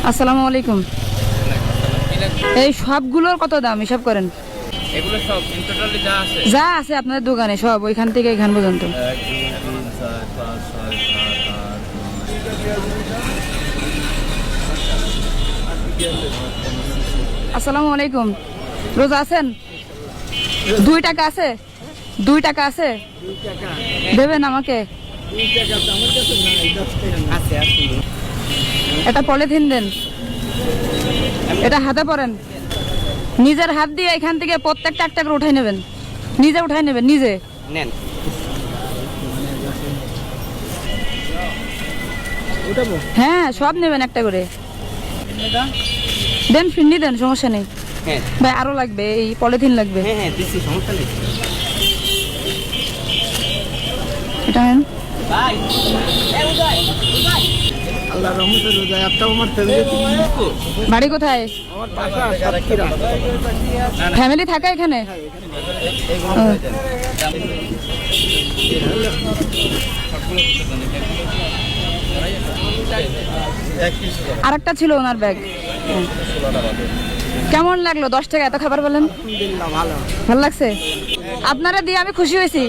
আসসালামু আলাইকুম। এই সবগুলোর কত দাম হিসাব করেন? এগুলো সব ইন টোটালি যা আছে আপনাদের দোকানে সব ওইখান থেকে এখান পর্যন্ত। 1 2 3 4 5 6 7 8 9। আসসালামু আলাইকুম। রোজা আছেন? 2 টাকা আছে? 2 টাকা আছে? দেবেন আমাকে? এটা পলিথিন দেন, এটা হাতে পরেন, নিজের হাত দিয়ে এখান থেকে প্রত্যেকটা একটা করে উঠাই নেবেন, নিজে উঠাই নেবেন, নিজে নেন। হ্যাঁ সব নেবেন একটা করে। দেন ফিন্ডি দেন, সমস্যা নেই। হ্যাঁ ভাই আরো লাগবে, এই পলিথিন লাগবে। হ্যাঁ হ্যাঁ দিছি, সমস্যা নেই। এটা নেন। ভাই আল্লাহর রহমতে রোজা একটা আমার ফ্যামিলি। বাড়ি কোথায়? আমার বাসা সাতক্ষীরা। ফ্যামিলি থাকে এখানে? ও। আরেকটা ছিল ওনার ব্যাগ। কেমন লাগলো? 10 টাকা এত খাবার বলেন? আলহামদুলিল্লাহ ভালো। ভালো লাগছে? আপনারা দিয়ে আমি খুশি হয়েছি।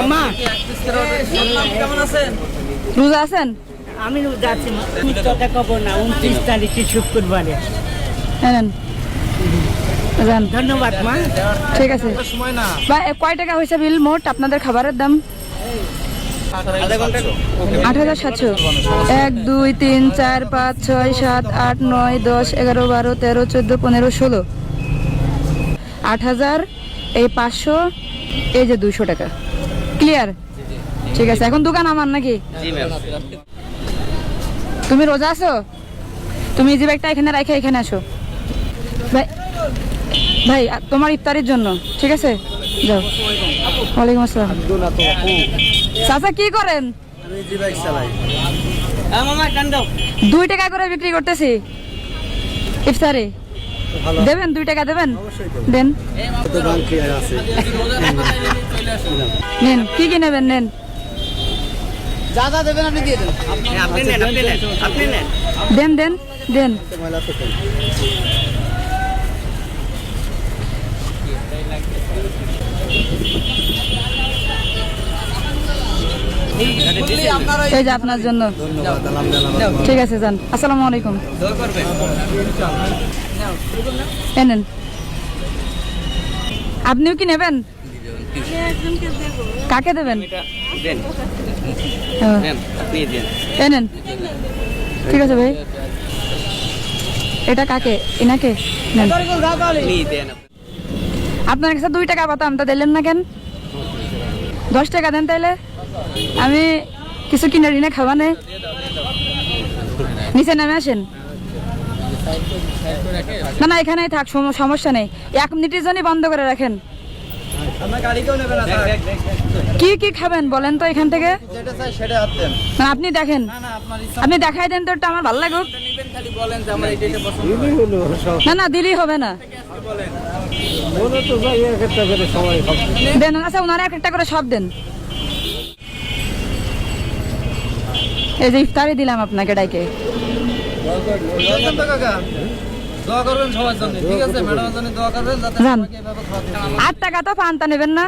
আম্মা কেমন আছেন? রোজা আছেন? আমি যাচ্ছি কথা কব না, 29 তারিখে শুক্রবারে। নেন যান। ধন্যবাদ মা। ঠিক আছে। সময় না, বা কয় টাকা হয়েছে বিল মোট আপনাদের খাবারের দাম? আধা ঘন্টা। 8,700। 1 2 3 4 5 6 7 8 9 10 11 12 13 14 15 16। 8,000, এই 500, এই যে 200 টাকা। ক্লিয়ার? ঠিক আছে, এখন দোকান আমার নাকি? জি ম্যাম। তুমি রোজা আছো? তুমি এই যে ব্যাগটা এখানে রাখে এখানে আসো। ভাই ভাই তোমার ইফতারির জন্য, ঠিক আছে? যাও। ওয়ালাইকুম আসসালাম। চাচা কি করেন? আমি জি বাইক চালাই। মামা কান দাও। 2 টাকা করে বিক্রি করতেছি ইফতারে। দেবেন 2 টাকা দেবেন? দেন। তো বাং ক্লিয়ার আছে। নেন, কি কি নেবেন নেন। যা যা দেবেন আপনি দিয়ে দেন। আপনি নেন, আপনি নেন, আপনি নেন। দেন দেন দেন। ময়লা তো কম। এই যে আপনার জন্য। ধন্যবাদ, আলহামদুলিল্লাহ। ঠিক আছে যান। আসসালামু আলাইকুম। দোয়া করবেন। এই নেন। আপনিও কি নেবেন? কাকে দেবেন? দেন, ও, নেন, আপনি দেন। এই নেন। ঠিক আছে ভাই, এটা কাকে? এনাকে নেন। আপনি দেন। আপনার কাছে 2 টাকা পাতাম, তা দিলেন না কেন? 10 টাকা দেন তাইলে, আমি কিছু কিনে টিনে খাওয়া নেই। নিচে নেমে আসেন। না না এখানেই থাক, সমস্যা নেই। 1 মিনিটের জন্য বন্ধ করে রাখেন। আপনার গাড়ি কেউ নেবে না স্যার। কি কি খাবেন বলেন তো এখান থেকে? যেটা চাই সেটা হাত দেন। না আপনি দেখেন, না না আপনার ইচ্ছা আপনি দেখাই দেন তো, এটা আমার ভালো লাগুক। নেবেন, খালি বলেন যে আমার এইটা পছন্দ। না না দিলেই হবে না। বলে তো যাই একটা করে সবাই খাবে। দেন, আচ্ছা ওনারা একটা করে সব দেন। এই যে ইফতারি দিলাম আপনাকে ডাইকে। দোয়া করবেন সবার জন্য, ঠিক আছে? ম্যাডামের জন্য দোয়া করবেন যাতে যান। আমাকে এভাবে খাওয়াতে পারে। 8 টাকা তো পান্তা নেবেন না?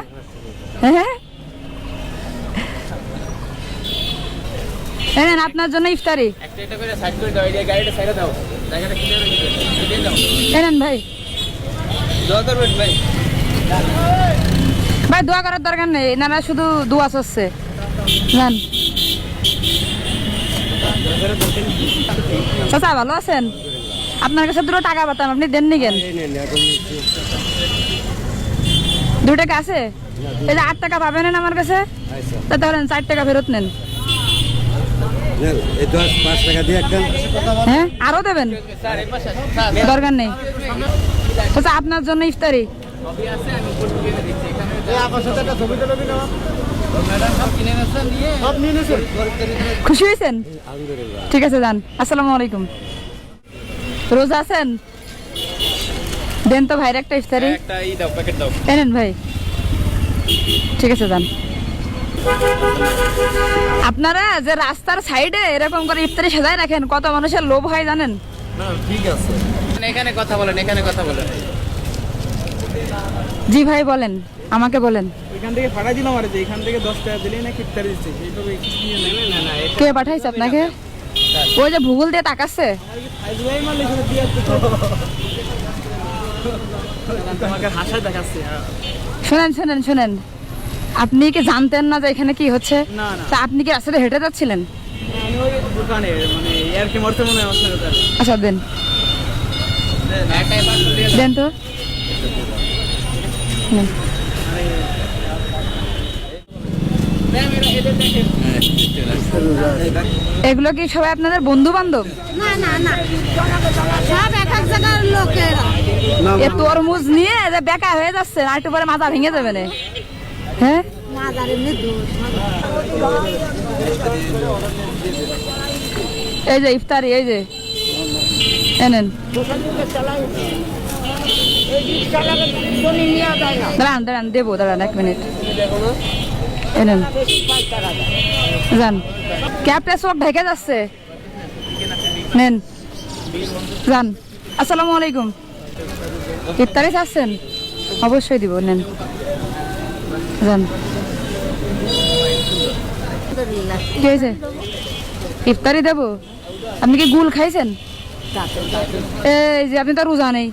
হ্যাঁ এই নেন আপনার জন্য ইফতারি। একটা একটা করে সাইড করে দাও, এই গাড়িটা সাইডে দাও, জায়গাটা ক্লিয়ার হয়ে যাবে। দিয়ে দাও। এই নেন ভাই। দোয়া করবেন ভাই। ভাই দোয়া করার দরকার নেই, এনারা শুধু দোয়া চলছে। যান। চাচা ভালো আছেন? আপনার কাছে 2 টাকা পাতাম, আপনি দেননি কেন? 2 টাকা আছে? এই যে 8 টাকা পাবেন না আমার কাছে, তা ধরেন 4 টাকা ফেরত নেন। এই 10-5 টাকা দিয়ে একটা হ্যাঁ আরো দেবেন? দরকার নেই। চাচা আপনার জন্য ইফতারি। খুশি হয়েছেন? ঠিক আছে যান। আসসালামু আলাইকুম। রোজা আছেন? দেন তো ভাইয়ের একটা ইফতারি। একটা ই দাও, প্যাকেট দাও। এনেন ভাই। ঠিক আছে যান। আপনারা যে রাস্তার সাইডে এরকম করে ইফতারি সাজায় রাখেন, কত মানুষের লোভ হয় জানেন? এখানে কথা বলেন, এখানে কথা বলেন। জি ভাই বলেন, আমাকে বলেন। এখান থেকে ফাটা দিলাম আর এখান থেকে 10 টাকা দিলেই না ইফতারি দিচ্ছে এইভাবে কে পাঠাইছে আপনাকে? ওই যে ভূগোল দিয়ে তাকাচ্ছে। ফাইজলাই মারলে সেটা দিয়ে তোমাকে হাসা দেখাচ্ছে। শোনেন শোনেন শোনেন, আপনি কি জানতেন না যে এখানে কি হচ্ছে? না, না। তা আপনি কি রাস্তাতে হেঁটে যাচ্ছিলেন? আমি ওই দোকানে মানে আর কি মরতে মনে হয় আমার সাথে। আচ্ছা দেন দেন তো। নেন। এগুলো কি সবাই আপনাদের বন্ধু বান্ধব? না না না সব এক এক জায়গার লোকেরা। এ তরমুজ নিয়ে যে বেকা হয়ে যাচ্ছে, আর একটু পরে মাথা ভেঙে যাবে না। হ্যাঁ মাদার এমনি দোষ এই যে ইফতারি, এই যে এনেন। দাঁড়ান দাঁড়ান, দেবো, দাঁড়ান 1 মিনিট। এনেন যান, ক্যাপটা চোখ ঢেকে যাচ্ছে। নেন যান। আসসালামু আলাইকুম। ইফতারি চাচ্ছেন? অবশ্যই দিব, নেন যান। কি হয়েছে? ইফতারি দেবো? আপনি কি গুল খাইছেন? এই যে আপনি তো রোজা নেই,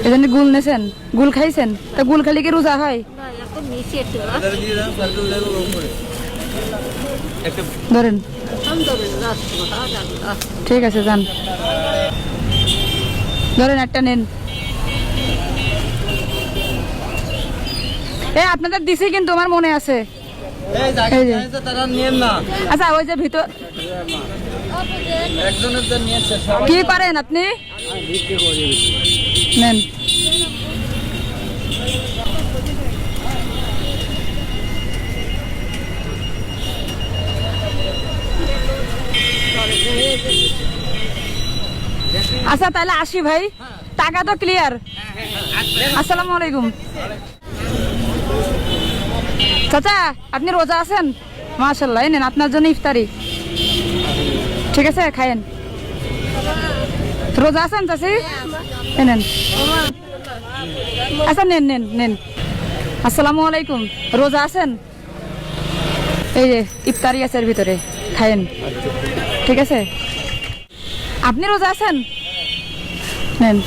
এই জন্য গুল নেছেন, গুল খাইছেন। তা গুল খালি কি রোজা হয়? ধরেন, ঠিক আছে যান, ধরেন একটা নেন। এ আপনাদের দিছি কিন্তু আমার মনে আছে। এই যে। তারা নিয়েন না, আচ্ছা ওই যে ভিতর একজনের যে নিয়েছে কি করেন আপনি? নেন। আচ্ছা তাহলে আসি ভাই, টাকা তো ক্লিয়ার। আসসালামু আলাইকুম। চাচা আপনি রোজা আছেন? মাশাআল্লাহ, এই নেন আপনার জন্য ইফতারি। ঠিক আছে খায়েন। রোজা আছেন চাচি? এই নেন। আচ্ছা নেন নেন নেন। আসসালামু আলাইকুম। রোজা আছেন? এই যে ইফতারি আছে এর ভিতরে, খায়েন। ঠিক আছে, আপনি রোজা আছেন? নেন।